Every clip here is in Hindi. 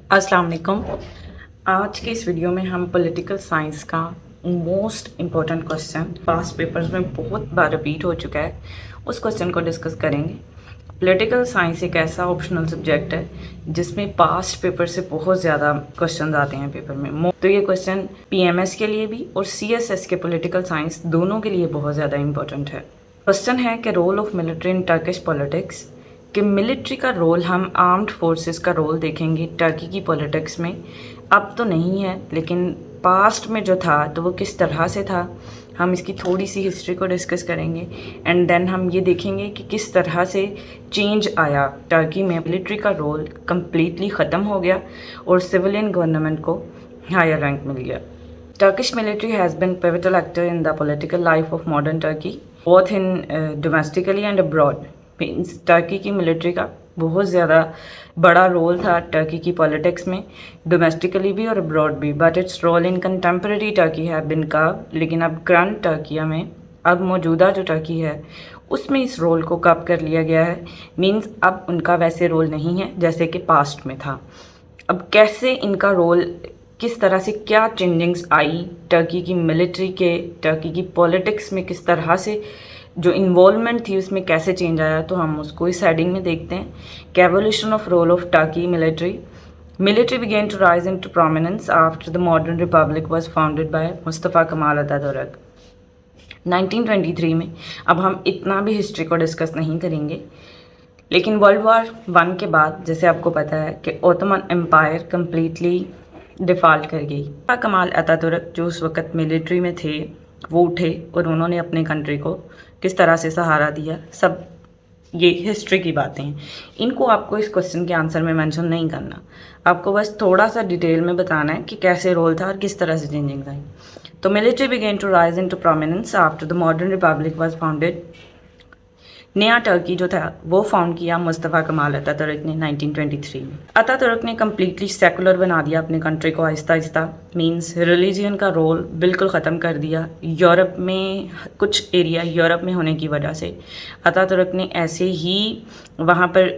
अस्सलाम वालेकुम। आज के इस वीडियो में हम पॉलिटिकल साइंस का most important question past papers में बहुत बार रिपीट हो चुका है, उस क्वेश्चन को डिस्कस करेंगे। पॉलिटिकल साइंस एक ऐसा ऑप्शनल सब्जेक्ट है जिसमें पास्ट पेपर से बहुत ज़्यादा क्वेश्चन आते हैं पेपर में। तो ये क्वेश्चन पीएमएस के लिए भी और सीएसएस के पॉलिटिकल साइंस दोनों के लिए बहुत ज़्यादा इंपॉर्टेंट है। क्वेश्चन है कि role of military in Turkish politics, कि मिलिट्री का रोल, हम आर्म्ड फोर्सेस का रोल देखेंगे टर्की की पॉलिटिक्स में। अब तो नहीं है, लेकिन पास्ट में जो था तो वो किस तरह से था, हम इसकी थोड़ी सी हिस्ट्री को डिस्कस करेंगे। एंड देन हम ये देखेंगे कि किस तरह से चेंज आया टर्की में, मिलिट्री का रोल कम्प्लीटली ख़त्म हो गया और सिविलियन गवर्नमेंट को हायर रैंक मिल गया। Turkish military has been pivotal actor in the political life of modern Turkey, both in domestically and abroad. Means Turkey की मिलिट्री का बहुत ज़्यादा बड़ा रोल था टर्की की पॉलिटिक्स में, डोमेस्टिकली भी और अब्रॉड भी। But its role in contemporary Turkey have been curbed, लेकिन अब करंट टर्किया में, अब मौजूदा जो टर्की है उसमें इस रोल को कब कर लिया गया है। मीन्स अब उनका वैसे रोल नहीं है जैसे कि पास्ट में था। अब कैसे इनका रोल, किस तरह से क्या चेंजिंग्स आई टर्की की मिलिट्री के, टर्की की पॉलिटिक्स में किस तरह से जो इन्वॉल्वमेंट थी उसमें कैसे चेंज आया, तो हम उसको इस हेडिंग में देखते हैं कि evolution of role of Turkey military began to rise into prominence after the modern republic was founded by Mustafa Kemal Ataturk 1923 में। अब हम इतना भी हिस्ट्री को डिस्कस नहीं करेंगे, लेकिन वर्ल्ड वॉर 1 के बाद जैसे आपको पता है कि ओटोमन एम्पायर कम्प्लीटली डिफ़ॉल्ट कर गई। कमाल अतातुर्क जो उस वक़्त मिलिट्री में थे वो उठे और उन्होंने अपने कंट्री को किस तरह से सहारा दिया, सब ये हिस्ट्री की बातें हैं। इनको आपको इस क्वेश्चन के आंसर में मेंशन नहीं करना, आपको बस थोड़ा सा डिटेल में बताना है कि कैसे रोल था और किस तरह से चेंजिंग आई। तो military began to rise into prominence after the modern republic was founded. नया टर्की जो था वो फाउंड किया मुस्तफ़ा कमाल अतातुर्क ने 1923 में। अतातुर्क ने कम्प्लीटली सेकुलर बना दिया अपने कंट्री को आहिस्ता आहिस्ता। मींस रिलीजियन का रोल बिल्कुल ख़त्म कर दिया। यूरोप में कुछ एरिया यूरोप में होने की वजह से अतातुर्क ने ऐसे ही वहाँ पर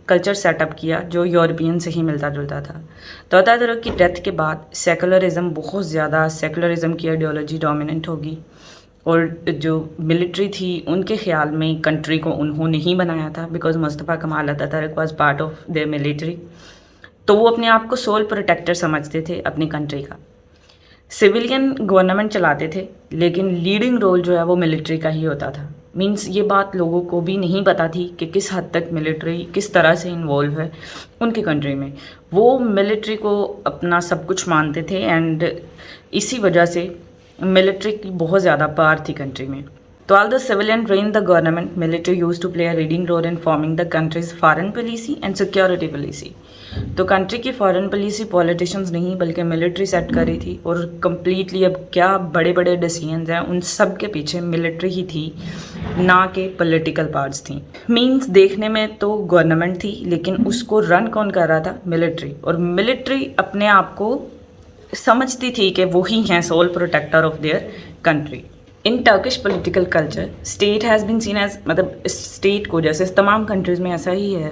कल्चर सेटअप किया जो यूरोपियन से ही मिलता जुलता था। तो अतातुर्क की डेथ के बाद सेकुलरिज्म, बहुत ज़्यादा सेकुलरिज्म की आइडियोलॉजी डोमिनेंट होगी और जो मिलिट्री थी उनके ख्याल में कंट्री को उन्होंने ही बनाया था, because Mustafa Kemal Ataturk was part of their military. तो वो अपने आप को सोल प्रोटेक्टर समझते थे अपनी कंट्री का। सिविलियन गवर्नमेंट चलाते थे, लेकिन लीडिंग रोल जो है वो मिलिट्री का ही होता था। मींस ये बात लोगों को भी नहीं पता थी कि किस हद तक मिलिट्री किस तरह से इन्वॉल्व है उनकी कंट्री में। वो मिलिट्री को अपना सब कुछ मानते थे एंड इसी वजह से मिलिट्री की बहुत ज़्यादा पावर थी कंट्री में। तो all the civilian ran the government, military used to play a leading role in forming the country's foreign policy and security policy. तो कंट्री की फॉरेन पॉलिसी पॉलिटिशियंस नहीं बल्कि मिलिट्री सेट करी थी, और कम्प्लीटली अब क्या बड़े बड़े डिसीजंस हैं उन सब के पीछे मिलिट्री ही थी, ना कि पॉलिटिकल पार्ट्स थी। मींस देखने में तो गवर्नमेंट थी, लेकिन उसको रन कौन कर रहा था? मिलिट्री। और मिलिट्री अपने आप को समझती थी कि वही हैं sole protector of their country. In Turkish political culture state has been seen as, मतलब स्टेट को, जैसे तमाम कंट्रीज़ में ऐसा ही है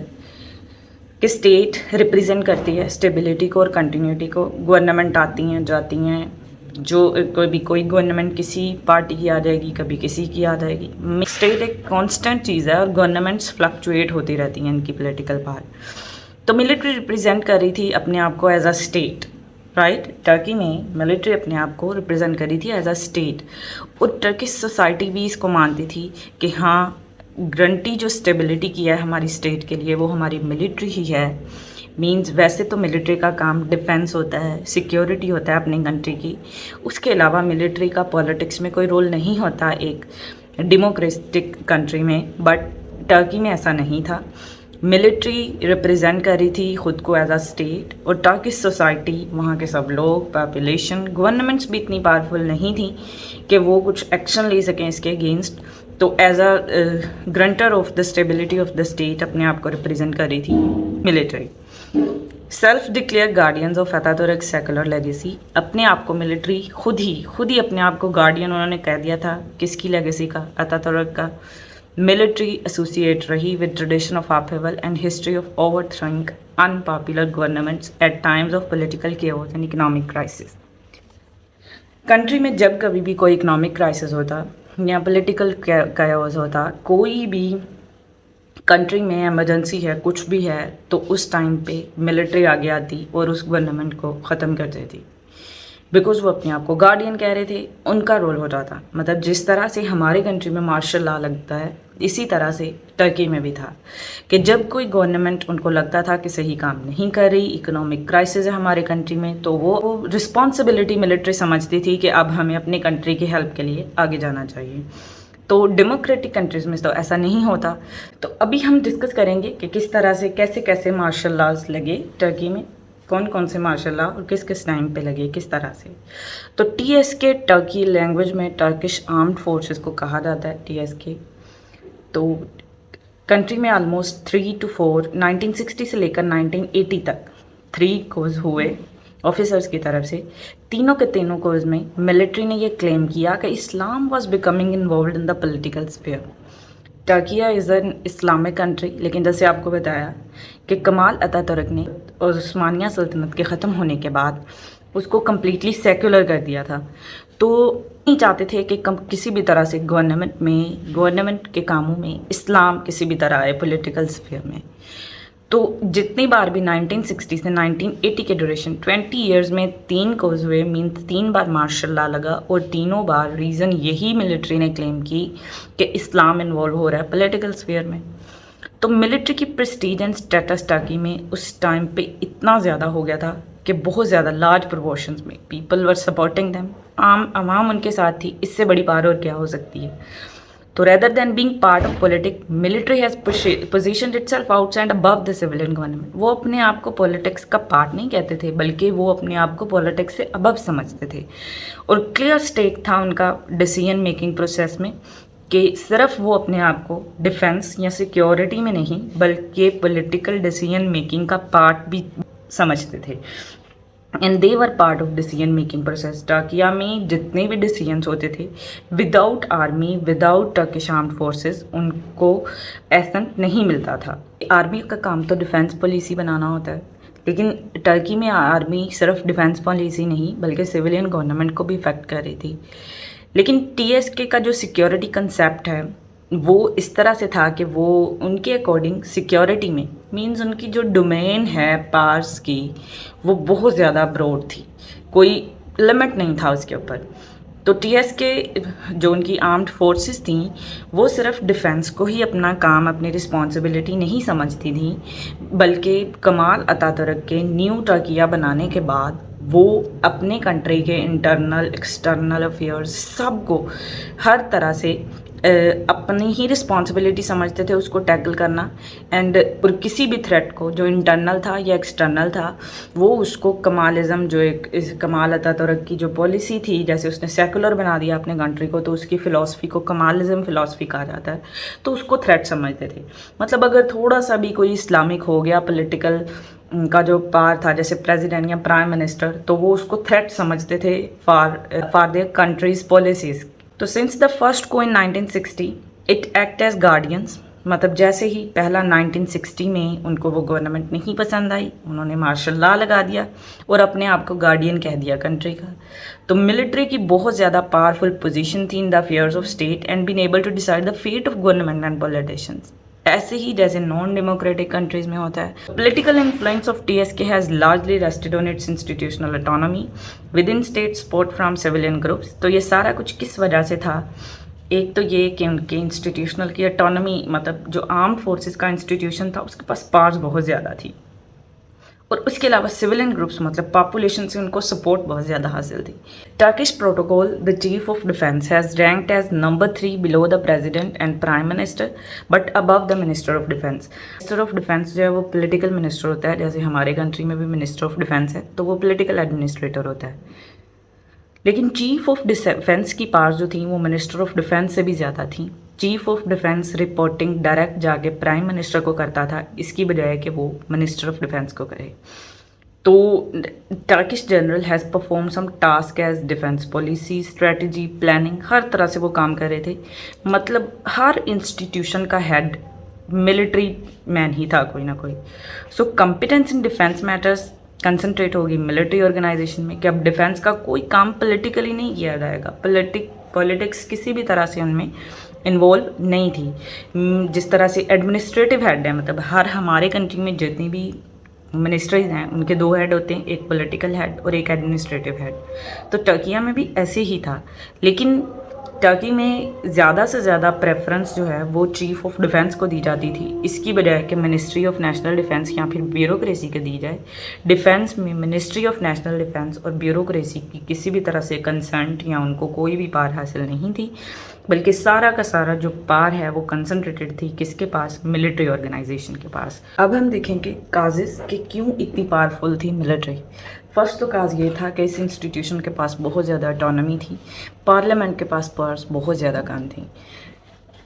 कि स्टेट रिप्रेजेंट करती है स्टेबिलिटी को और कंटिन्यूटी को। गवर्नमेंट आती हैं जाती हैं, जो कोई गवर्नमेंट किसी पार्टी की आ जाएगी, कभी किसी की आ जाएगी। स्टेट एक कांस्टेंट चीज़ है और गवर्नमेंट्स फ्लक्चुएट होती रहती हैं इनकी पॉलिटिकल पावर। तो मिलिट्री रिप्रेजेंट कर रही थी अपने आप को as a state, right. Turkey में मिलिट्री अपने आप को रिप्रेजेंट करी थी एज अ स्टेट, और टर्किश सोसाइटी भी इसको मानती थी कि हाँ, गारंटी जो स्टेबिलिटी की है हमारी स्टेट के लिए वो हमारी मिलिट्री ही है। मींस वैसे तो मिलिट्री का काम डिफेंस होता है, सिक्योरिटी होता है अपनी कंट्री की, उसके अलावा मिलिट्री का पॉलिटिक्स में कोई रोल नहीं होता एक डेमोक्रेटिक कंट्री में। बट टर्की में ऐसा नहीं था। मिलिट्री रिप्रेजेंट कर रही थी खुद को एज अ स्टेट, और टर्किश सोसाइटी, वहाँ के सब लोग, पॉपुलेशन, गवर्नमेंट्स भी इतनी पावरफुल नहीं थी कि वो कुछ एक्शन ले सकें इसके अगेंस्ट। तो as a guarantor of the stability of the state अपने आप को रिप्रेजेंट कर रही थी military. Self declared guardians of Ataturk secular legacy, अपने आप को मिलिट्री खुद ही अपने आप को गार्डियन उन्होंने कह दिया था। किसकी लेगेसी का? अतातुर्क का। मिलिट्री एसोसिएट रही with tradition of upheaval and history of overthrowing unpopular governments at times of political chaos and economic crisis. Country में जब कभी भी कोई इकोनॉमिक क्राइसिस होता या पॉलिटिकल केओस होता, कोई भी कंट्री में इमरजेंसी है, कुछ भी है, तो उस टाइम पे मिलिट्री आगे आती और उस गवर्नमेंट को ख़त्म कर देती, बिकॉज वो अपने आप को गार्डियन कह रहे थे। उनका रोल होता था, मतलब जिस तरह से हमारे कंट्री में मार्शल लॉ लगता है, इसी तरह से टर्की में भी था कि जब कोई गवर्नमेंट उनको लगता था कि सही काम नहीं कर रही, इकोनॉमिक क्राइसिस है हमारे कंट्री में, तो वो रिस्पॉन्सिबिलिटी मिलिट्री समझती थी कि अब हमें अपनी कंट्री की हेल्प के लिए आगे जाना चाहिए। तो डेमोक्रेटिक कंट्रीज़ में तो ऐसा नहीं होता। तो अभी हम डिस्कस करेंगे कि किस तरह से कैसे कैसे मार्शल लॉज लगे टर्की में, कौन कौन से मार्शल लॉ और किस किस टाइम पे लगे, किस तरह से। तो TSK टर्की लैंग्वेज में टर्किश आर्म्ड फोर्सेस को कहा जाता है, TSK। तो कंट्री में ऑलमोस्ट 3 to 4 1960 से लेकर 1980 तक 3 कोर्स हुए ऑफिसर्स की तरफ से। तीनों के तीनों कोर्स में मिलिट्री ने ये क्लेम किया कि Islam was becoming involved in the political sphere. Turkiye is an Islamic country, लेकिन जैसे आपको बताया कि कमाल अतातुर्क ने उस्मानिया सल्तनत के ख़त्म होने के बाद उसको कम्प्लीटली सेक्युलर कर दिया था। तो नहीं चाहते थे कि किसी भी तरह से गवर्नमेंट के कामों में इस्लाम किसी भी तरह आए पॉलिटिकल स्फीयर में। तो जितनी बार भी 1960 से 1980 के ड्यूरेशन 20 ईयर्स में 3 कोर्स हुए, मीन्स 3 बार मार्शल लॉ लगा, और तीनों बार रीज़न यही मिलिट्री ने क्लेम की कि इस्लाम इन्वॉल्व हो रहा है पॉलिटिकल स्फीयर में। तो मिलिट्री की प्रेस्टीज एंड स्टेटस टर्की में उस टाइम पे इतना ज़्यादा हो गया था कि बहुत ज़्यादा लार्ज प्रोपोर्शंस में पीपल वर सपोर्टिंग देम, आवाम उनके साथ थी। इससे बड़ी पावर और क्या हो सकती है। तो rather than being part of politics, military has positioned itself outside above the civilian government. वो अपने आप को पॉलिटिक्स का पार्ट नहीं कहते थे, बल्कि वो अपने आप को पॉलिटिक्स से अबव समझते थे। और क्लियर स्टेक था उनका डिसीजन मेकिंग प्रोसेस में कि सिर्फ वो अपने आप को डिफेंस या सिक्योरिटी में नहीं, बल्कि पॉलिटिकल डिसीजन मेकिंग का पार्ट भी समझते थे। And they were part of decision making process. Türkiye में जितने भी डिसीजंस होते थे, without army, without Turkish armed forces, उनको एसेंट नहीं मिलता था। आर्मी का काम तो डिफेंस पॉलिसी बनाना होता है, लेकिन टर्की में आर्मी सिर्फ डिफेंस पॉलिसी नहीं बल्कि सिविलियन गवर्नमेंट को भी इफेक्ट कर रही थी। लेकिन TSK का जो सिक्योरिटी कंसेप्ट है वो इस तरह से था कि वो उनके अकॉर्डिंग सिक्योरिटी में मींस उनकी जो डोमेन है पार्स की, वो बहुत ज़्यादा ब्रॉड थी, कोई लिमिट नहीं था उसके ऊपर। तो TSK जो उनकी आर्म्ड फोर्सेस थी, वो सिर्फ डिफेंस को ही अपना काम, अपनी रिस्पॉन्सिबिलिटी नहीं समझती थी, बल्कि कमाल अतातुर्क के न्यू टर्किया बनाने के बाद वो अपने कंट्री के इंटरनल एक्सटर्नल अफेयर्स सबको हर तरह से अपनी ही रिस्पॉन्सिबिलिटी समझते थे उसको टैकल करना। एंड और किसी भी थ्रेट को, जो इंटरनल था या एक्सटर्नल था, वो उसको कमालिज़म, जो एक कमाल अतातुर्क की जो पॉलिसी थी, जैसे उसने सेकुलर बना दिया अपने कंट्री को, तो उसकी फ़िलासफ़ी को कमालिज़म फ़िलासफ़ी कहा जाता है, तो उसको थ्रेट समझते थे। मतलब अगर थोड़ा सा भी कोई इस्लामिक हो गया, पॉलिटिकल का जो पार था, जैसे प्रेसिडेंट या प्राइम मिनिस्टर, तो वो उसको थ्रेट समझते थे फॉर देयर कंट्रीज पॉलिसीज़। तो सिंस द फर्स्ट को इन 1960 इट एक्ट एज गार्डियंस, मतलब जैसे ही पहला 1960 में उनको वो गवर्नमेंट नहीं पसंद आई, उन्होंने मार्शल लॉ लगा दिया और अपने आप को गार्डियन कह दिया कंट्री का। तो मिलिट्री की बहुत ज़्यादा पावरफुल पोजीशन थी in the affairs of state and been able to decide the fate of government and politicians, ऐसे ही जैसे नॉन डेमोक्रेटिक कंट्रीज में होता है। Political influence of TSK has largely rested on its institutional autonomy within state support from civilian groups. तो ये सारा कुछ किस वजह से था? एक तो ये कि उनके इंस्टीट्यूशनल की ऑटोनॉमी, मतलब जो आर्म्ड फोर्सेस का इंस्टीट्यूशन था उसके पास पावर्स बहुत ज़्यादा थी, और उसके अलावा सिविलियन ग्रुप्स मतलब पॉपुलेशन से उनको सपोर्ट बहुत ज़्यादा हासिल थी। Turkish protocol the chief of defence has ranked as number 3 below the president and prime minister but above the minister of defence. Minister of defence जो है वो पॉलिटिकल मिनिस्टर होता है, जैसे हमारे कंट्री में भी मिनिस्टर ऑफ डिफेंस है, तो वो पॉलिटिकल एडमिनिस्ट्रेटर होता है। लेकिन चीफ ऑफ डिफेंस की पावर्स जो थी वो मिनिस्टर ऑफ डिफेंस से भी ज़्यादा थी। Chief of defence reporting direct जाके प्राइम मिनिस्टर को करता था, इसकी बजाय कि वो मिनिस्टर ऑफ डिफेंस को करे। तो Turkish general has perform some task as defence policy, strategy, planning, हर तरह से वो काम कर रहे थे। मतलब हर इंस्टीट्यूशन का हेड मिलिट्री मैन ही था कोई ना कोई। So competence in defence matters concentrate होगी मिलिट्री ऑर्गेनाइजेशन में कि अब डिफेंस का कोई काम पॉलिटिकली नहीं किया जाएगा। पॉलिटिक्स किसी भी तरह से उनमें इन्वॉल्व नहीं थी। जिस तरह से एडमिनिस्ट्रेटिव हेड है, मतलब हर हमारे कंट्री में जितनी भी मिनिस्ट्रीज हैं उनके दो हेड होते हैं, एक पॉलिटिकल हेड और एक एडमिनिस्ट्रेटिव हेड। तो टर्किया में भी ऐसे ही था, लेकिन टर्की में ज़्यादा से ज़्यादा प्रेफरेंस जो है वो चीफ ऑफ डिफेंस को दी जाती थी, इसकी बजाय कि मिनिस्ट्री ऑफ नेशनल डिफेंस या फिर ब्यूरोक्रेसी को दी जाए। डिफेंस में मिनिस्ट्री ऑफ नेशनल डिफेंस और ब्यूरोक्रेसी की किसी भी तरह से कंसेंट या उनको कोई भी पावर हासिल नहीं थी, बल्कि सारा का सारा जो पावर है वो कंसंट्रेटेड थी किसके पास? मिलिट्री ऑर्गेनाइजेशन के पास। अब हम देखेंगे काजेस कि क्यों इतनी पावरफुल थी मिलिट्री। फर्स्ट तो काज ये था कि इस इंस्टीट्यूशन के पास बहुत ज़्यादा ऑटोनॉमी थी, पार्लियामेंट के पास पावर्स बहुत ज़्यादा कम थी।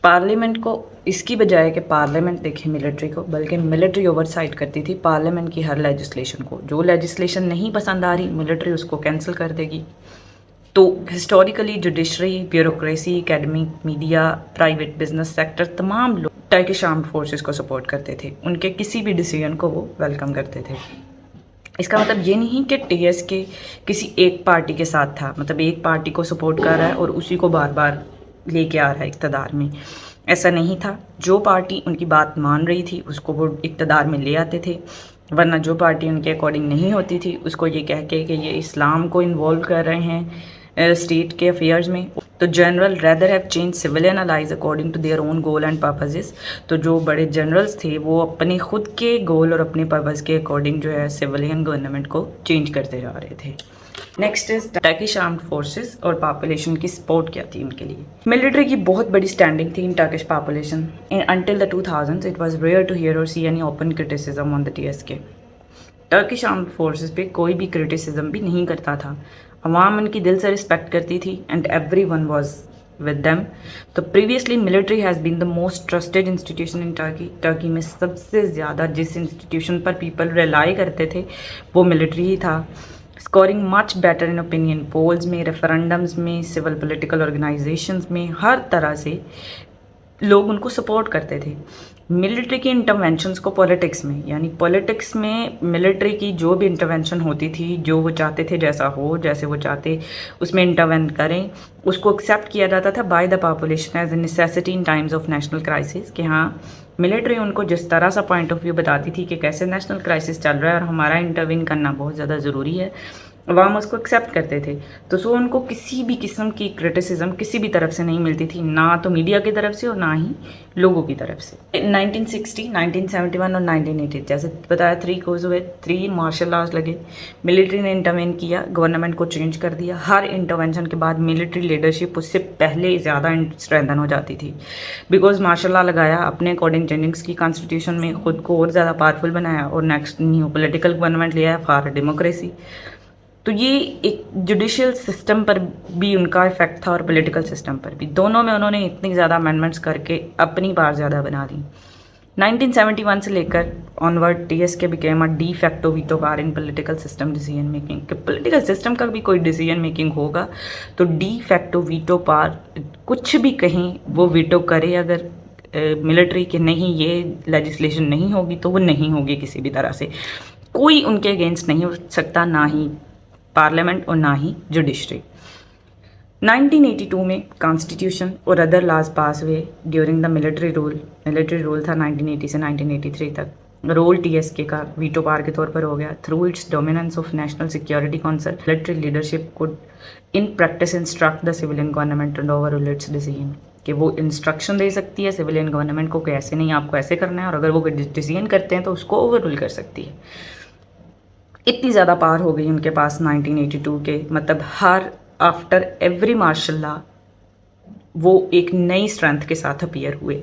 पार्लियामेंट को इसकी बजाय कि पार्लियामेंट देखे मिलिट्री को, बल्कि मिलिट्री ओवरसाइट करती थी पार्लियामेंट की हर लेजिस्लेशन को। जो लेजिस्लेशन नहीं पसंद आ रही मिलिट्री उसको कैंसिल कर देगी। तो historically judiciary, bureaucracy, academic, media, private business sector, तमाम लोग टर्किश आर्म्ड फोर्सेस को सपोर्ट करते थे। उनके किसी भी डिसीजन को वो वेलकम करते थे। इसका मतलब ये नहीं कि टीएसके किसी एक पार्टी के साथ था, मतलब एक पार्टी को सपोर्ट कर रहा है और उसी को बार बार लेके आ रहा है इक़्तिदार में। ऐसा नहीं था। जो पार्टी उनकी बात मान रही थी उसको वो इक़्तिदार में ले आते थे, वरना जो पार्टी उनके अकॉर्डिंग नहीं होती थी उसको ये कह के कि ये इस्लाम को इन्वॉल्व कर रहे हैं स्टेट के अफेयर्स में, तो general rather have change civilian allies according to their own goal and purposes. तो जो बड़े जनरल्स थे वो अपने खुद के गोल और अपने पर्पस के अकॉर्डिंग जो है सिविलियन गवर्नमेंट को चेंज करते जा रहे थे। Next is Turkish armed forces और पॉपुलेशन की सपोर्ट क्या थी उनके लिए। मिलिट्री की बहुत बड़ी स्टैंडिंग थी in Turkish population. Until the 2000s it was rare to hear or see any open criticism on the TSK. Turkish armed forces पे कोई भी क्रिटिसिज्म भी नहीं करता था। अवाम उनकी दिल से रिस्पेक्ट करती थी and everyone was with them. तो previously military has been the most trusted institution in Turkey. Turkey में सबसे ज़्यादा जिस इंस्टीट्यूशन पर पीपल रिलाई करते थे वो मिलिट्री ही था। Scoring much better in opinion polls में, रेफरेंडम्स में, सिविल पॉलिटिकल ऑर्गेनाइजेशंस में, हर तरह से लोग उनको सपोर्ट करते थे। मिलिट्री की इंटरवेंशंस को पॉलिटिक्स में, यानी पॉलिटिक्स में मिलिट्री की जो भी इंटरवेंशन होती थी, जो वो चाहते थे जैसा हो, जैसे वो चाहते उसमें इंटरवेंट करें, उसको एक्सेप्ट किया जाता था by the population as a necessity in times of national crisis. कि हाँ, मिलिट्री उनको जिस तरह सा पॉइंट ऑफ व्यू बताती थी कि कैसे नेशनल क्राइसिस चल रहा है और हमारा इंटरवीन करना बहुत ज़्यादा ज़रूरी है, अवाम उसको एक्सेप्ट करते थे। तो सो उनको किसी भी किस्म की क्रिटिसिज्म किसी भी तरफ से नहीं मिलती थी, ना तो मीडिया की तरफ से और ना ही लोगों की तरफ से। 1960, 1971 और 1980 जैसे बताया 3 कोर्स हुए, 3 मार्शल लॉज लगे, मिलिट्री ने इंटरवेन किया, गवर्नमेंट को चेंज कर दिया। हर इंटरवेंशन के बाद मिलिट्री लीडरशिप उससे पहले ज़्यादा स्ट्रेंथन हो जाती थी, बिकॉज मार्शल लॉ लगाया, अपने अकॉर्डिंग चेंजिंग्स की कॉन्स्टिट्यूशन में खुद को और ज़्यादा पावरफुल बनाया और नेक्स्ट न्यू पॉलिटिकल गवर्नमेंट ले आया फॉर डेमोक्रेसी। तो ये एक जुडिशियल सिस्टम पर भी उनका इफेक्ट था और पॉलिटिकल सिस्टम पर भी, दोनों में उन्होंने इतनी ज़्यादा अमेंडमेंट्स करके अपनी पावर ज़्यादा बना दी। 1971 से लेकर onward TSK became a de facto veto power in political system decision making. कि पॉलिटिकल सिस्टम का भी कोई डिसीजन मेकिंग होगा तो डी फैक्टो वीटो पावर, कुछ भी कहीं वो वीटो करे अगर मिलिट्री के नहीं ये लेजिस्लेशन नहीं होगी तो वो नहीं होगी किसी भी तरह से, कोई उनके अगेंस्ट नहीं हो सकता, ना ही पार्लियामेंट और ना ही जुडिशरी। 1982 में कॉन्स्टिट्यूशन और अदर लॉज पास हुए during the military rule. Military rule था 1980 से 1983 तक। रोल टीएसके का वीटो पावर के तौर पर हो गया। Through it's dominance of national security council, military leadership could in practice instruct the civilian government and overrule it's decision. कि वो इंस्ट्रक्शन दे सकती है सिविलियन गवर्नमेंट को कि ऐसे नहीं, आपको ऐसे करना है, और अगर वो डिसीजन करते हैं तो उसको ओवररूल कर सकती है। इतनी ज़्यादा पावर हो गई उनके पास 1982 के, मतलब हर आफ्टर एवरी मार्शल लॉ वो एक नई स्ट्रेंथ के साथ अपीयर हुए।